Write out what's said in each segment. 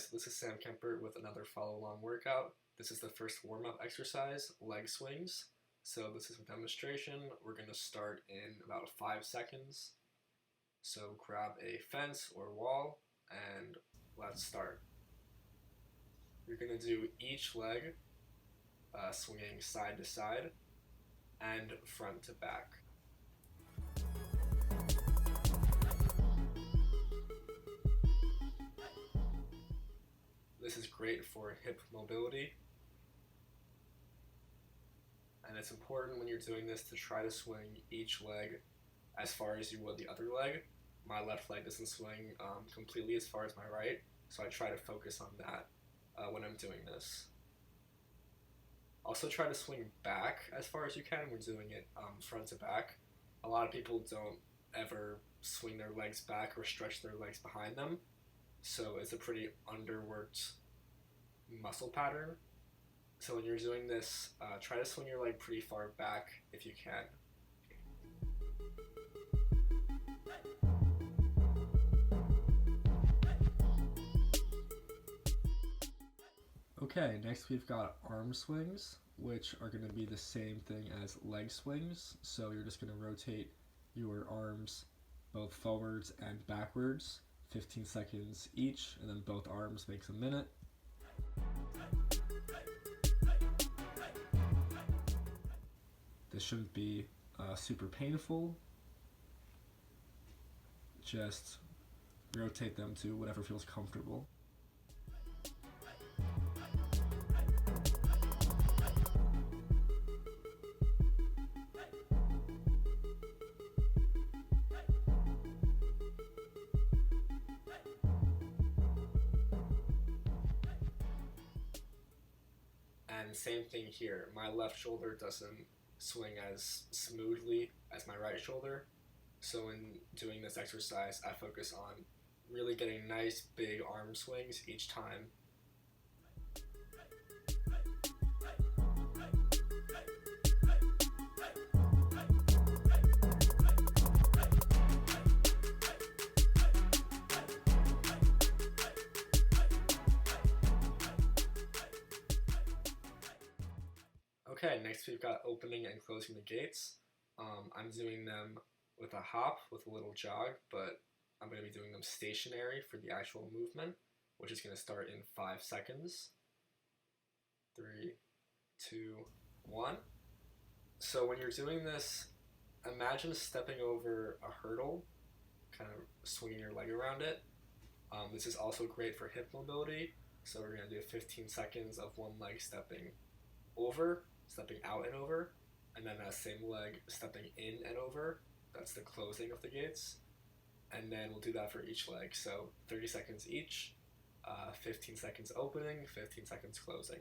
guys, this is Sam Kemper with another follow-along workout. This is the first warm-up exercise, leg swings. So this is a demonstration. We're going to start in about 5 seconds. So grab a fence or wall and let's start. You're going to do each leg swinging side to side and front to back. This is great for hip mobility, and it's important when you're doing this to try to swing each leg as far as you would the other leg. My left leg doesn't swing completely as far as my right, so I try to focus on that when I'm doing this. Also try to swing back as far as you can when doing it front to back. A lot of people don't ever swing their legs back or stretch their legs behind them, so it's a pretty underworked muscle pattern. So when you're doing this, try to swing your leg pretty far back if you can. Okay, next we've got arm swings, which are going to be the same thing as leg swings. So you're just going to rotate your arms both forwards and backwards, 15 seconds each, and then both arms makes a minute. This shouldn't be super painful. Just rotate them to whatever feels comfortable. And same thing here. My left shoulder doesn't swing as smoothly as my right shoulder. So in doing this exercise, I focus on really getting nice big arm swings each time. Okay, next we've got opening and closing the gates. I'm doing them with a hop, with a little jog, but I'm going to be doing them stationary for the actual movement, which is going to start in 5 seconds. 3, 2, 1. So when you're doing this, imagine stepping over a hurdle, kind of swinging your leg around it. This is also great for hip mobility, so we're going to do 15 seconds of one leg stepping over, stepping out and over, and then that same leg stepping in and over. That's the closing of the gates. And then we'll do that for each leg. So 30 seconds each, 15 seconds opening, 15 seconds closing.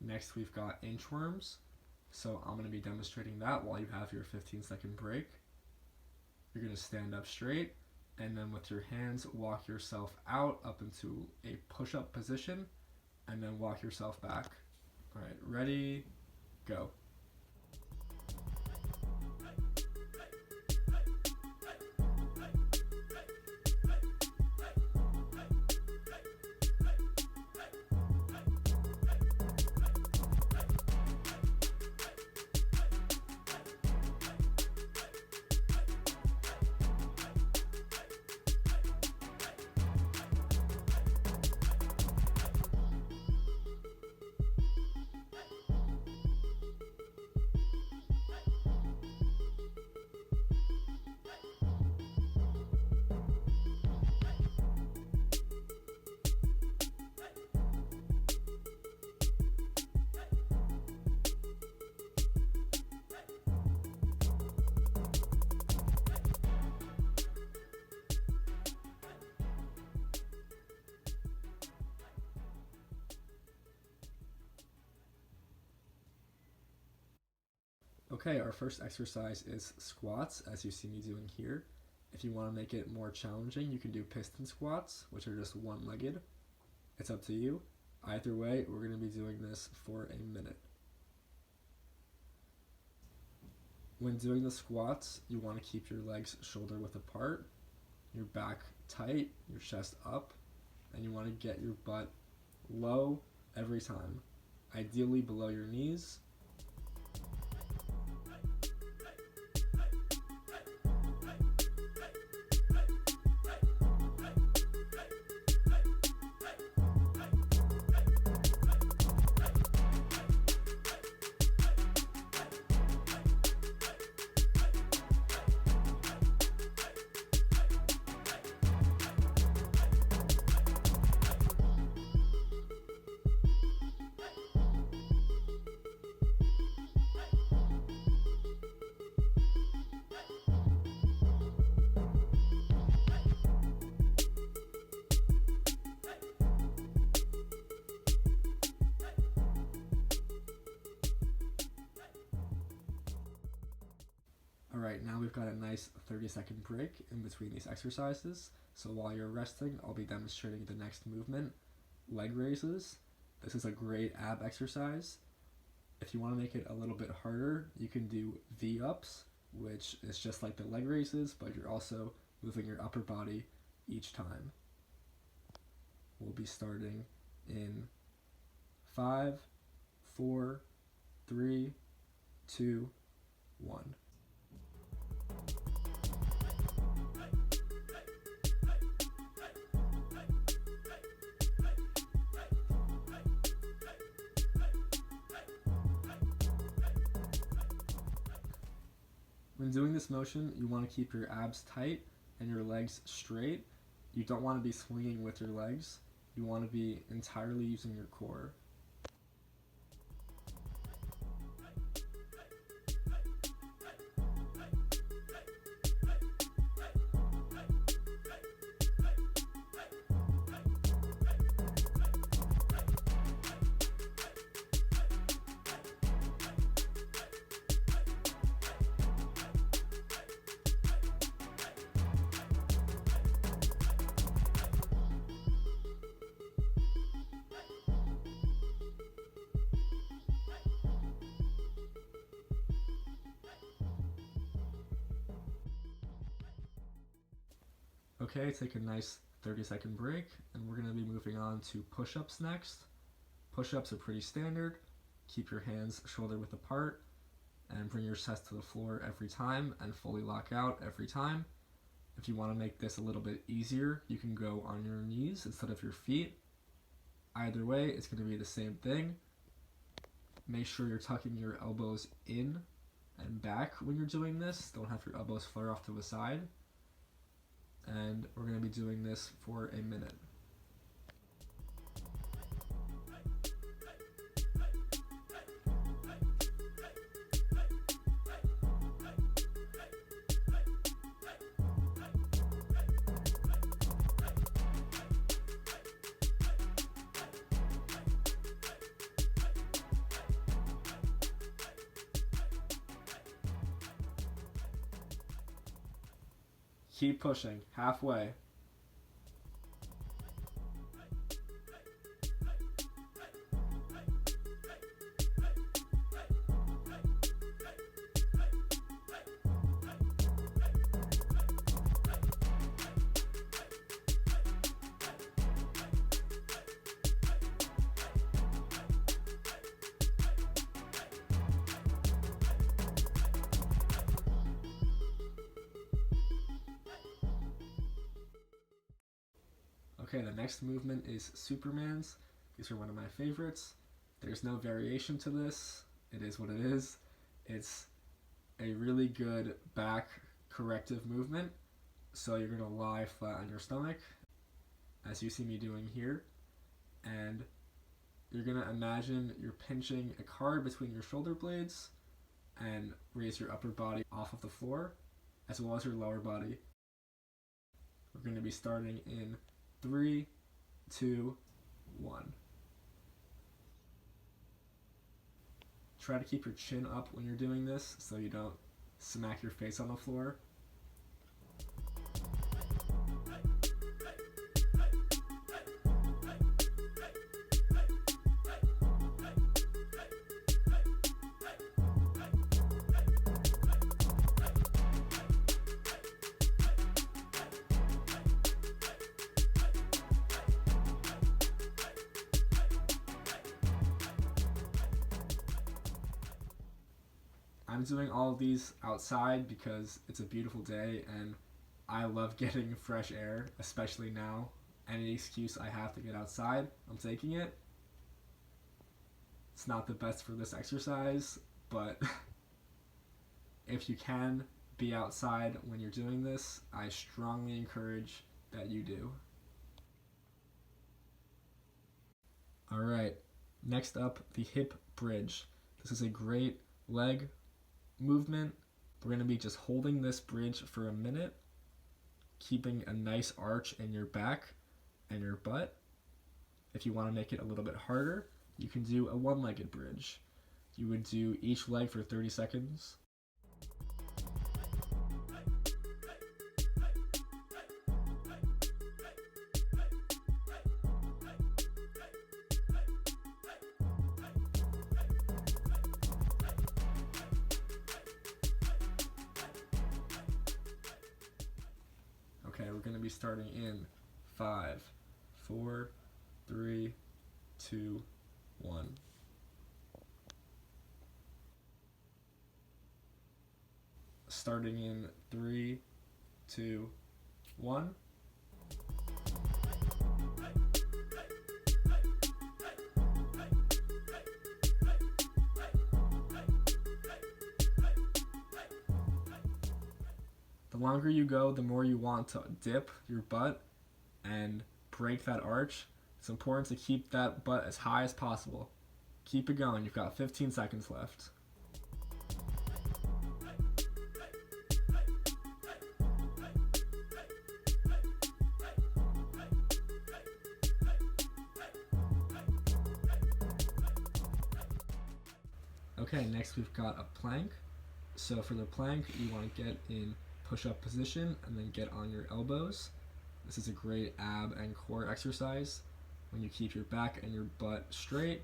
Next we've got inchworms. So I'm going to be demonstrating that while you have your 15-second break. You're going to stand up straight, and then with your hands walk yourself out up into a push-up position, and then walk yourself back. All right, ready, go. Okay, our first exercise is squats, as you see me doing here. If you want to make it more challenging, you can do piston squats, which are just one-legged. It's up to you. Either way, we're going to be doing this for a minute. When doing the squats, you want to keep your legs shoulder width apart, your back tight, your chest up, and you want to get your butt low every time, ideally below your knees. Alright, now we've got a nice 30-second break in between these exercises. So while you're resting, I'll be demonstrating the next movement, leg raises. This is a great ab exercise. If you want to make it a little bit harder, you can do V-ups, which is just like the leg raises, but you're also moving your upper body each time. We'll be starting in 5, 4, 3, 2, 1. When doing this motion, you want to keep your abs tight and your legs straight. You don't want to be swinging with your legs. You want to be entirely using your core. Okay, take a nice 30-second break, and we're going to be moving on to push-ups next. Push-ups are pretty standard. Keep your hands shoulder width apart, and bring your chest to the floor every time, and fully lock out every time. If you want to make this a little bit easier, you can go on your knees instead of your feet. Either way, it's going to be the same thing. Make sure you're tucking your elbows in and back when you're doing this. Don't have your elbows flare off to the side. And we're going to be doing this for a minute. Keep pushing, halfway. Okay, the next movement is Superman's. These are one of my favorites. There's no variation to this. It is what it is. It's a really good back corrective movement. So you're going to lie flat on your stomach, as you see me doing here. And you're going to imagine you're pinching a card between your shoulder blades and raise your upper body off of the floor, as well as your lower body. We're going to be starting in 3, 2, 1. Try to keep your chin up when you're doing this so you don't smack your face on the floor. I'm doing all of these outside because it's a beautiful day and I love getting fresh air, especially now. Any excuse I have to get outside, I'm taking it. It's not the best for this exercise, but if you can be outside when you're doing this, I strongly encourage that you do. Alright, next up, the hip bridge. This is a great leg movement. We're going to be just holding this bridge for a minute, keeping a nice arch in your back and your butt. If you want to make it a little bit harder, you can do a one-legged bridge. You would do each leg for 30 seconds. Okay, we're going to be starting in 5, 4, 3, 2, 1. Starting in 3, 2, 1. The longer you go, the more you want to dip your butt and break that arch. It's important to keep that butt as high as possible. Keep it going. You've got 15 seconds left. Okay, next we've got a plank. So for the plank, you want to get in push-up position and then get on your elbows. This is a great ab and core exercise when you keep your back and your butt straight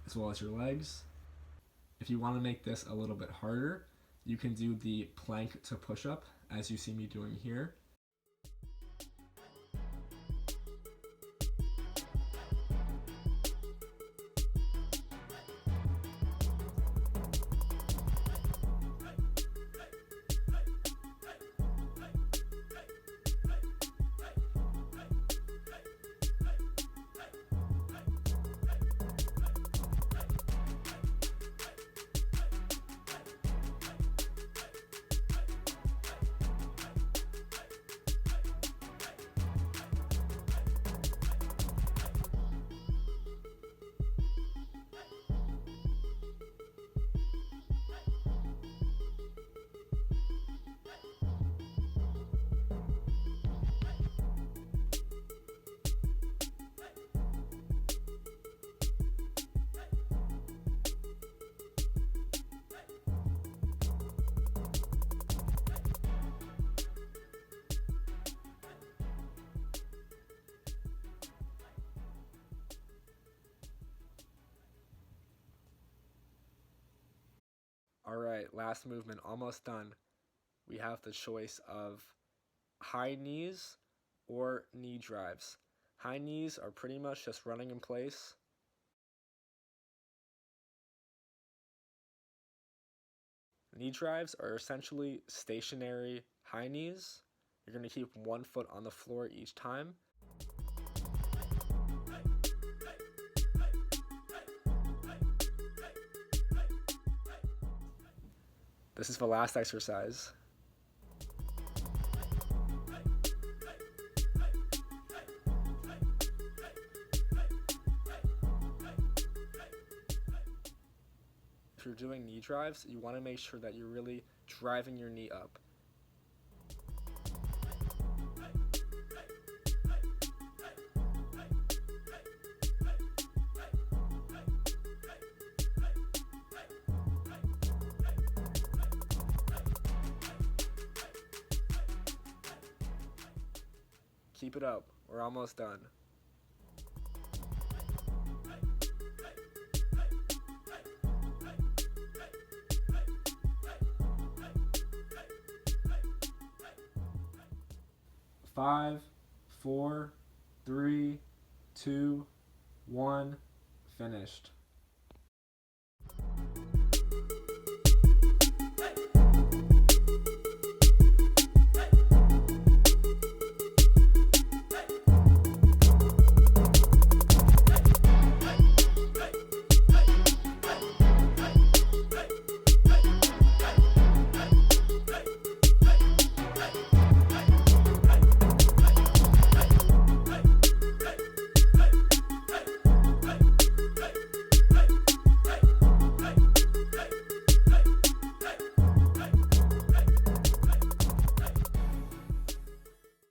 as well as your legs. If you want to make this a little bit harder, you can do the plank to push-up as you see me doing here. Alright, last movement, almost done. We have the choice of high knees or knee drives. High knees are pretty much just running in place. Knee drives are essentially stationary high knees. You're going to keep one foot on the floor each time. This is the last exercise. If you're doing knee drives, you want to make sure that you're really driving your knee up. Keep it up. We're almost done. Five, 4, 3, 2, 1, finished.